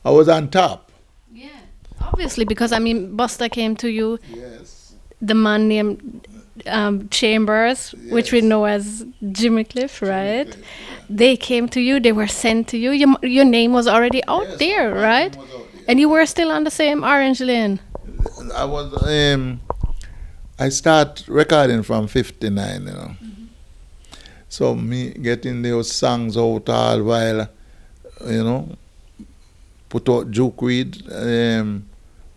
I was on top. Yeah, obviously, because I mean, Buster came to you. Yes. The man named Chambers, which we Yes. know as Jimmy Cliff, Jimmy right? Cliff, yeah. They came to you. They were sent to you. Your name was already out Yes, there, my name right? was out there. And you were still on the same Orange Lane. I was I start recording from 59, So me getting those songs out all while, you know, put out Juke Weed,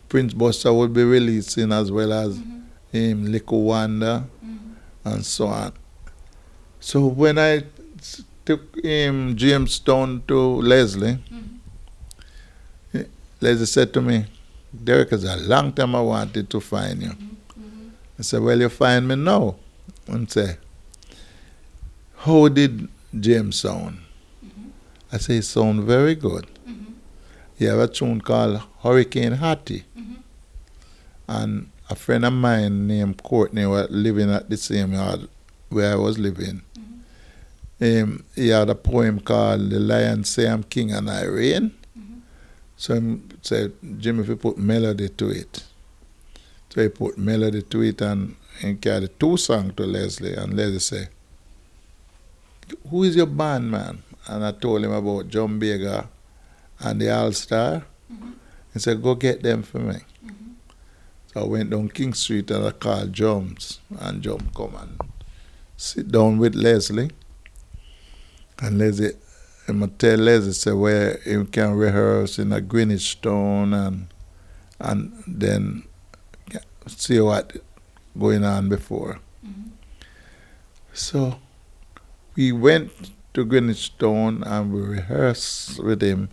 Prince Buster would be releasing as well as Lico Wanda and so on. So when I took Jamestown to Leslie, Leslie said to me, Derrick, it's a long time I wanted to find you. I said, well, you find me now. And say, how did James sound? I say, he sound very good. He have a tune called Hurricane Hattie. And a friend of mine named Courtney was living at the same yard where I was living. He had a poem called The Lion Say I'm King and I Reign. So he said, Jimmy, if you put melody to it. So he put melody to it and carried 2 songs to Leslie. And Leslie said, who is your band, man? And I told him about John Baker and the All-Star. He said, go get them for me. So I went down King Street and I called Drums. And Drum come and sit down with Leslie. And Leslie, I'm tell Leslie say where you can rehearse in a Greenwich Town and then see what going on before. So we went to Greenwich Town and we rehearsed with him.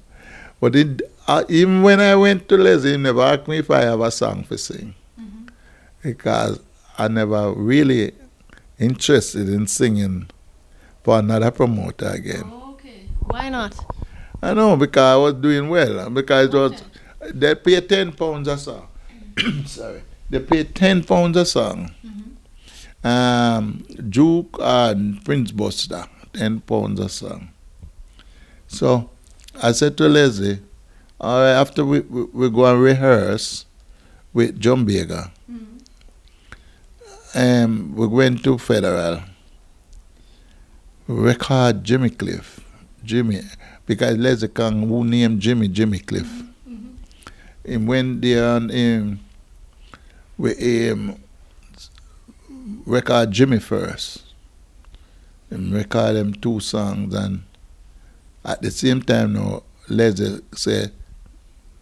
But even when I went to Leslie, he never asked me if I have a song to sing. Because I never really interested in singing for another promoter again. Oh, okay. Why not? I know, because I was doing well. Because it was, they pay £10 a song. Sorry. They pay £10 a song. Juke and Prince Buster, £10 a song. So I said to Leslie, all right, after we go and rehearse with John Baker, we went to Federal. We record Jimmy Cliff. Jimmy, because Leslie Kang, who named Jimmy Cliff. He went there and we record Jimmy first. And record them 2 songs, and at the same time now, Leslie said,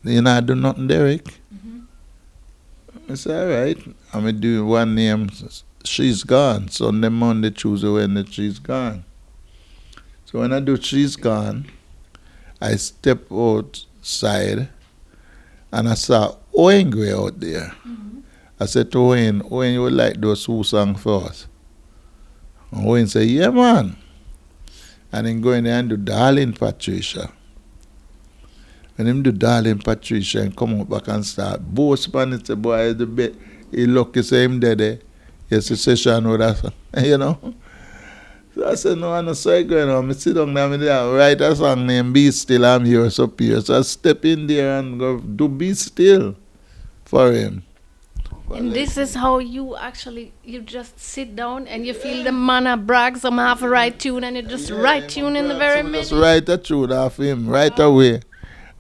you know, I do nothing, Derrick. I said, all right. I'm going to do one name, She's Gone. Sunday, Monday, Tuesday, Wednesday, She's Gone. So when I do She's Gone, I step outside and I saw Owen Gray out there. I said to Owen, you would like those 2 songs for us? And Owen said, yeah, man. And then go in there and do Darling Patricia. And him do Darling Patricia and come out back and start boast man. It's a boy, the bit. He lucky say him dead. Yes, the session with us, you know. So I said, no, I'm not sorry going on. I sit down there and write a song named Be Still, I'm Yours Up Here. So I step in there and go do Be Still for him. And this is how you just sit down and you feel the manna brag, some half a right tune, and you just write tune in the very middle. Just write a tune off him right away.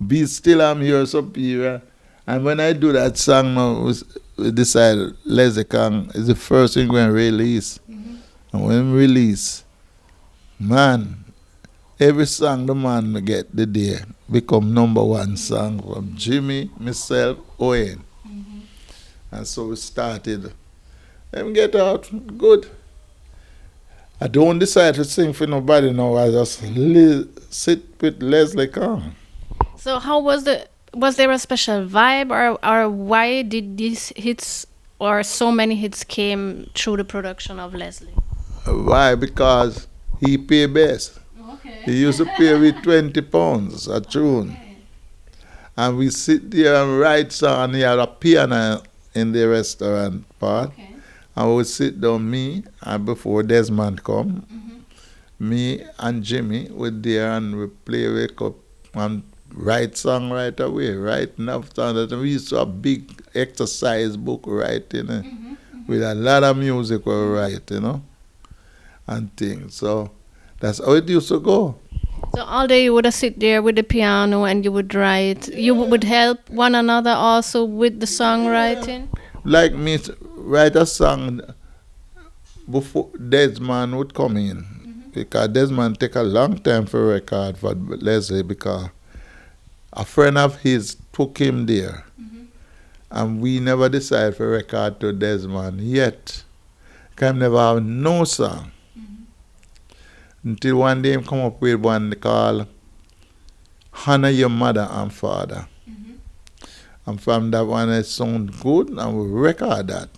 Be Still, I'm Yours Up Here. And when I do that song now, we decided Leslie Kang is the first thing we're going to release. And when we release, man, every song the man get the day become #1 song from Jimmy, myself, Owen. And so we started. Them get out good. I don't decide to sing for nobody now. I just sit with Leslie Kang. So how was there a special vibe, or why did these hits or so many hits came through the production of Leslie? Why? Because he pay best. Okay. He used to pay with £20 a tune. Okay. And we sit there and write song, and he had a piano in the restaurant part. Okay. And we would sit down, me, and before Desmond come, me and Jimmy would there and we play wake up and write song right away, write enough song that we used to have a big exercise book writing with a lot of music we write, and things. So that's how it used to go. So all day you would sit there with the piano and you would write. You would help one another also with the songwriting. Like me write a song before Desmond would come in. Because Desmond take a long time for record for Leslie because a friend of his took him there. And we never decided for record to Desmond yet. Because he never have no song. Until one day he come up with one called Honor Your Mother and Father. And from that one it sound good and we record that.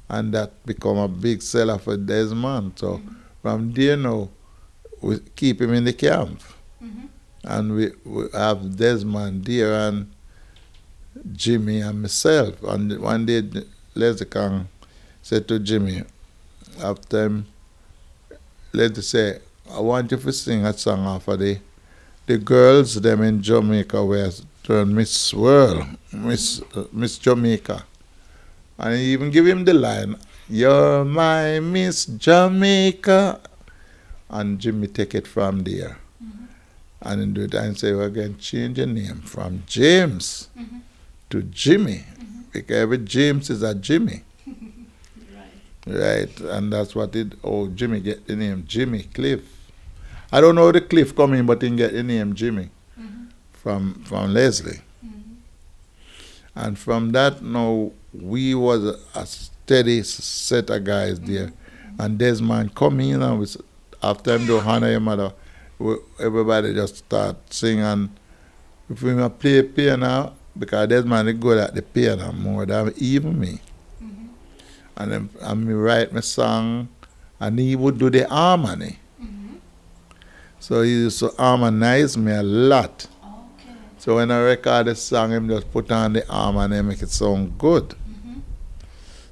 And that become a big seller for Desmond. So from there now, we keep him in the camp. And we have Desmond there and Jimmy and myself. And one day Leslie Kang said to Jimmy, after him, Leslie say, I want you to sing a song off of the girls them in Jamaica were turned Miss World, Miss Jamaica. And he even give him the line, you're my Miss Jamaica. And Jimmy take it from there. And in the time say, we're going to change your name from James to Jimmy. Because every James is a Jimmy. Right. And that's what Jimmy get the name Jimmy Cliff. I don't know how the Cliff come in, but he get the name Jimmy from Leslie. And from that now, we was a steady set of guys there. And Desmond come in and after him do Honor Your Mother, everybody just start singing. If we play piano, because Desmond is good at the piano more than even me. And then me write my song, and he would do the harmony. So he used to harmonize me a lot. So when I record the song, him just put on the harmony and make it sound good.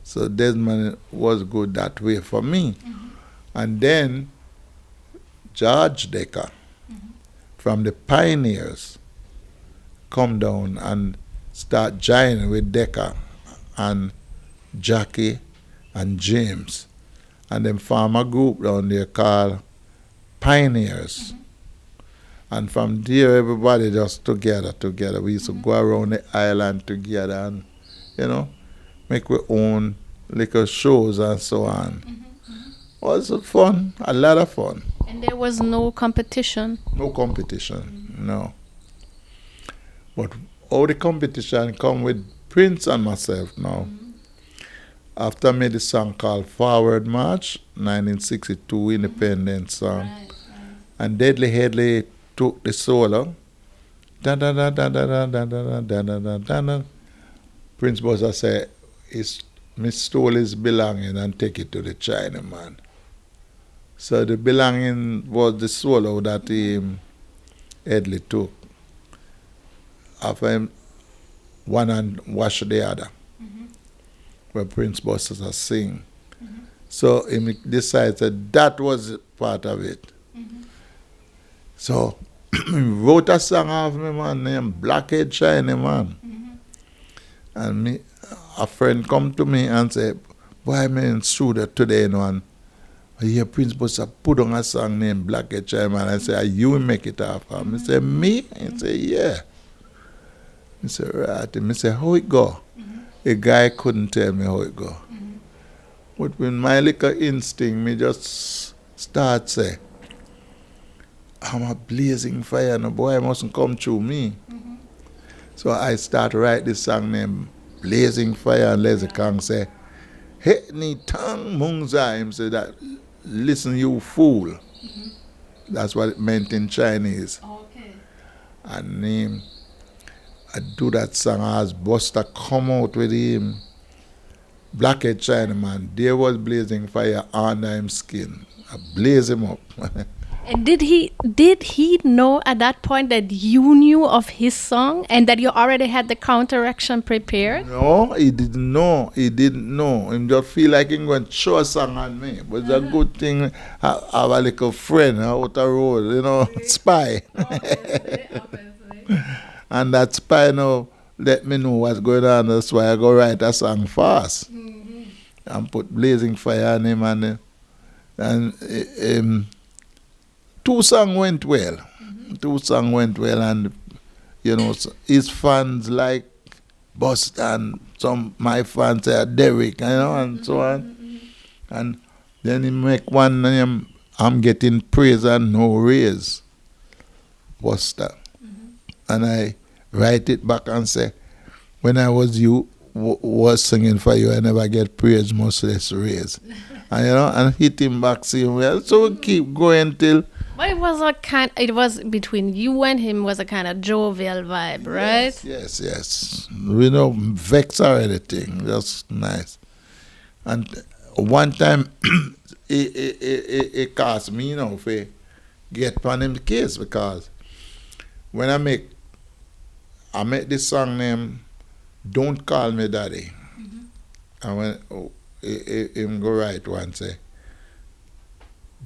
So Desmond was good that way for me. And then George Decker from the Pioneers come down and start joining with Decker and Jackie and James. And then form a group down there called Pioneers. And from there, everybody just together. We used to go around the island together and, make our own little shows and so on. Was fun, a lot of fun. And there was no competition? No competition, no. But all the competition come with Prince and myself now. After I made the song called Forward March, 1962 independence song. And Deadly Headley took the solo. Da da da da da da da da da da da da. Prince Buster said, Miss stole his belonging and take it to the Chinaman. So the belonging was the solo that Headley took. After him, one and wash the other. Where Prince Buster sing. So he decided that was part of it. So he wrote a song of me, man, named Blackhead Shiny Man. And a friend come to me and say, boy, I'm in studio today, and I hear Prince Buster put on a song named Blackhead Shiny Man. I say, you make it up. I say, me? He say, yeah. He say, right. And I say, how it go? A guy couldn't tell me how it go. But with my little instinct, me just start say, I'm a blazing fire, no boy mustn't come through me. So I start write this song named Blazing Fire, and Leslie Kang say, hey, ni tang mungza, him say that, listen you fool. That's what it meant in Chinese. And I do that song as Buster come out with him. Blackhead Chinaman, there was blazing fire under him skin. I blaze him up. And did he know at that point that you knew of his song and that you already had the counteraction prepared? No, he didn't know. He just feel like he going to show a song on me. But it's a good thing have a little friend out the road, spy. Obviously. And that spy now let me know what's going on. That's why I go write a song fast and put Blazing Fire on him. And two songs went well. Two songs went well, and you know his fans like Busta, and some my fans say Derrick, you know, and so on. And then he make one name, I'm getting praise and no raise, Busta. And I write it back and say, when I was was singing for you, I never get praise, much less raise. And you know, and hit him back saying, well, so we keep going till. But it was between you and him was a kind of jovial vibe, right? Yes. We don't vex or anything. Just nice. And one time, it cost me, you know, to get on him the case, because when I make this song named Don't Call Me Daddy. And when him go write one say,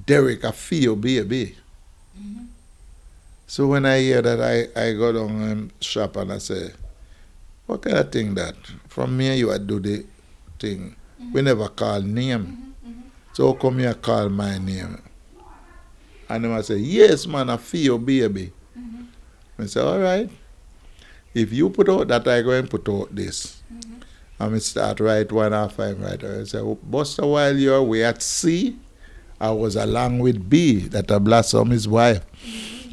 Derrick, I feel baby. So when I hear that, I go down and shop and I say, what kind of thing that? From me you I do the thing. We never call name. So how come you call my name? And then I say, yes man, I feel baby. I say, all right. If you put out that, I go and put out this. And we start write one after him right. I say, Busta, while you're away at sea, I was along with B, that I blossom his wife.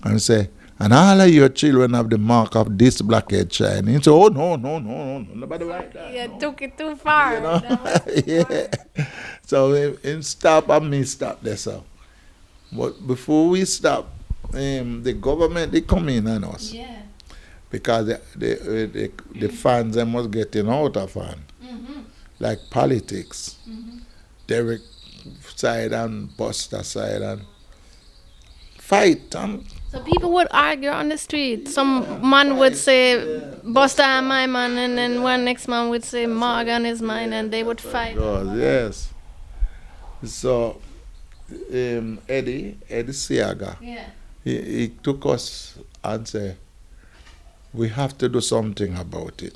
And say, and all of your children have the mark of this blackhead shining. So, oh no, nobody like that. Yeah, no. took it too far. You know? Yeah. So him stop and me stop there. So, but before we stop, the government they come in on us. Yeah. Because the fans them was getting out of hand. Like politics. Derrick side and Busta side and fight. So people would argue on the street. Some man would say, Busta my man, and then one next man would say, Morgan is mine, and they would fight. Yes. So Eddie Siaga, he took us and said, we have to do something about it.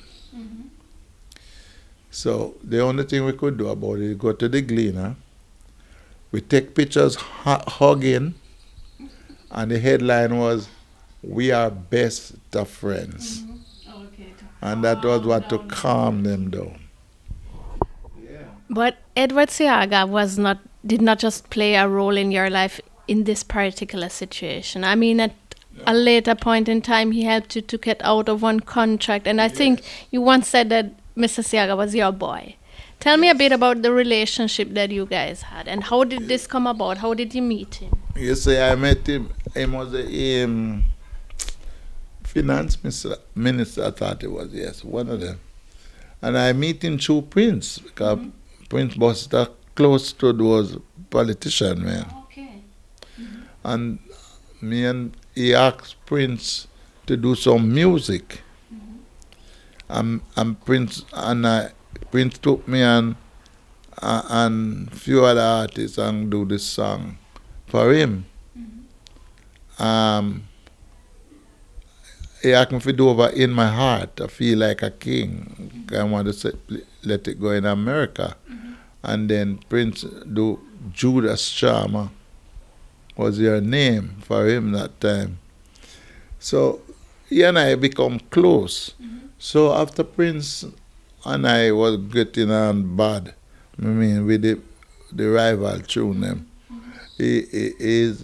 So the only thing we could do about it is go to the Gleaner. We take pictures hugging, and the headline was, we are best of friends. And that was what to calm them down. But Edward Siaga did not just play a role in your life in this particular situation. I mean, at a later point in time, he helped you to get out of one contract. And I think you once said that Mr. Siaga was your boy. Tell me a bit about the relationship that you guys had, and how did this come about? How did you meet him? You say I met him. He was a finance minister, I thought it was, yes, one of them. And I meet him through Prince, because Prince Busta close to those politician, man. Okay. And he asked Prince to do some music. And Prince took me and few other artists and do this song for him. He asked me to do over In My Heart, I Feel Like a King. I want to let it go in America. And then Prince do Judas Charmer was your name for him that time. So he and I become close. So after Prince and I was getting on bad, I mean, with the rival tune them, his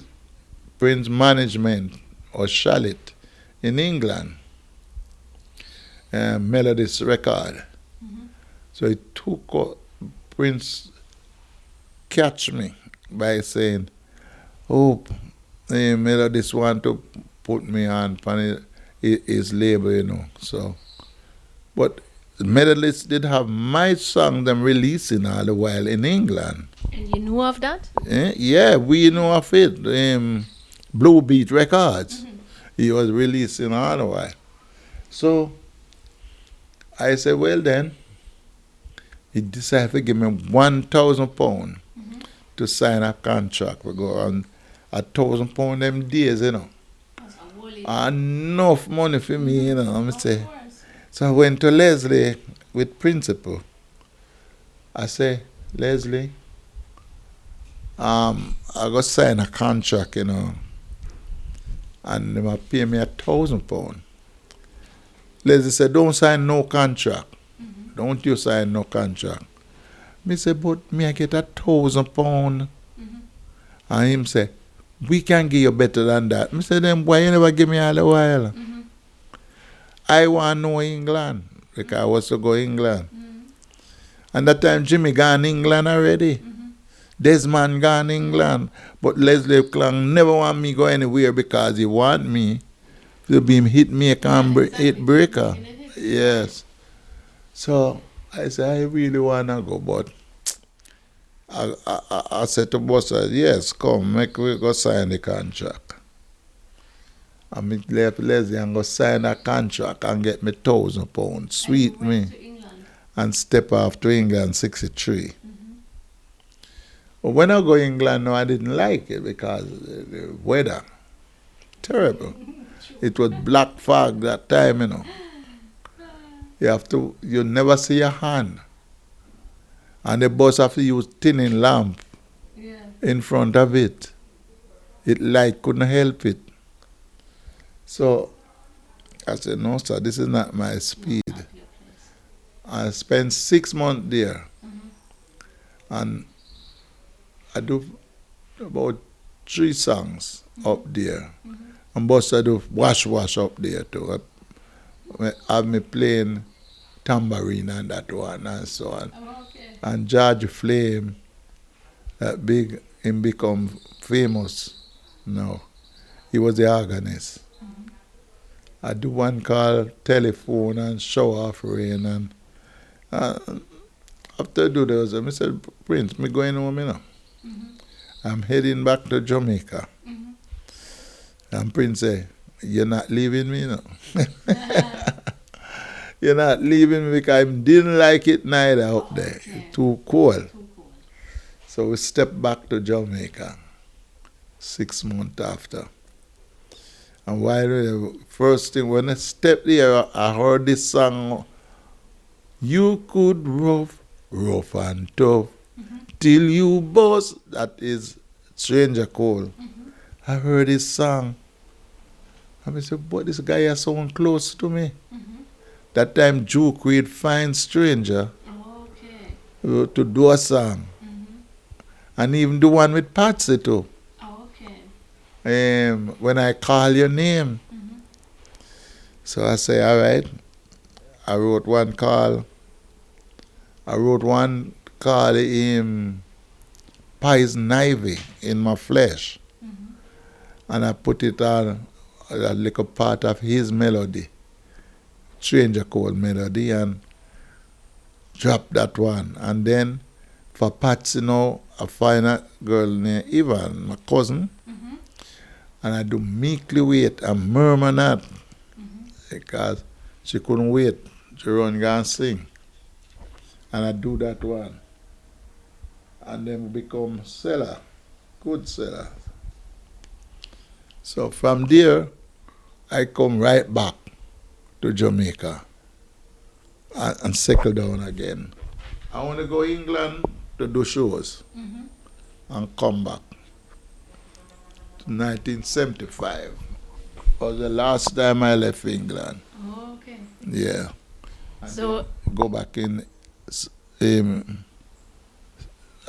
Prince management or Charlotte in England, Melodies record. So he took Prince catch me by saying, oh, Melodies want to put me on his label, you know. So, but Melodies did have my song them releasing all the while in England. And you knew of that? Yeah, we know of it. Blue Beat Records. He was releasing all the while. So I said, well then, he decided to give me £1,000 to sign a contract. We go on £1,000 them days, you know. That's a whole enough money for me, you know. I say. So I went to Leslie with principal. I say, Leslie, I got sign a contract, you know, and they might pay me £1,000. Leslie said, don't sign no contract. Don't you sign no contract. Me say, but me I get £1,000. And him say, we can give you better than that. Me say, then why you never give me all the while? I want to know England, because I was to go England. And that time Jimmy gone England already. Desmond gone England. But Leslie Clang never want me go anywhere because he want me to be hit maker and hit breaker. Yes. So I said, I really want to go, but I said to boss, yes, come, make we go sign the contract. And me left Leslie and go sign a contract and get me £1,000. Sweet me. And step off to England 63. But when I go to England, no, I didn't like it because the weather, terrible. It was black fog that time, you know. You never see your hand. And the bus have to use tinning lamp in front of it. It light couldn't help it. So I said, no, sir, this is not my speed. I spent 6 months there. And I do about 3 songs up there. And boss I do wash up there too. I have me playing tambourine and that one and so on. And George Flame, that big, him become famous now. He was the organist. I do one called Telephone and Show Off Rain. And after I do those, I said, Prince, me going home, you know. I'm heading back to Jamaica. And Prince said, you're not leaving me, you know. You're not leaving me because I didn't like it neither up there. Too cold. So we stepped back to Jamaica 6 months after. And while the first thing, when I stepped there, I heard this song, you could rough and tough, till you bust, that is Stranger Cole. I heard this song. And I said, but this guy is so close to me. That time Duke would find Stranger to do a song. And even do one with Patsy too. When I call your name. So I say, all right. I wrote one call Poison Ivy in my flesh. And I put it on a little part of his melody. Stranger Code melody, and drop that one. And then for Patsy now, I find a girl named Ivan, my cousin. And I do Meekly Wait and Murmur Not. Because she couldn't wait. She run and sing. And I do that one. And then we become seller, good seller. So from there, I come right back to Jamaica and settle down again. I want to go England to do shows and come back. 1975 was the last time I left England. Yeah. So go back in.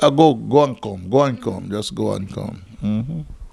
I go and come, just go and come.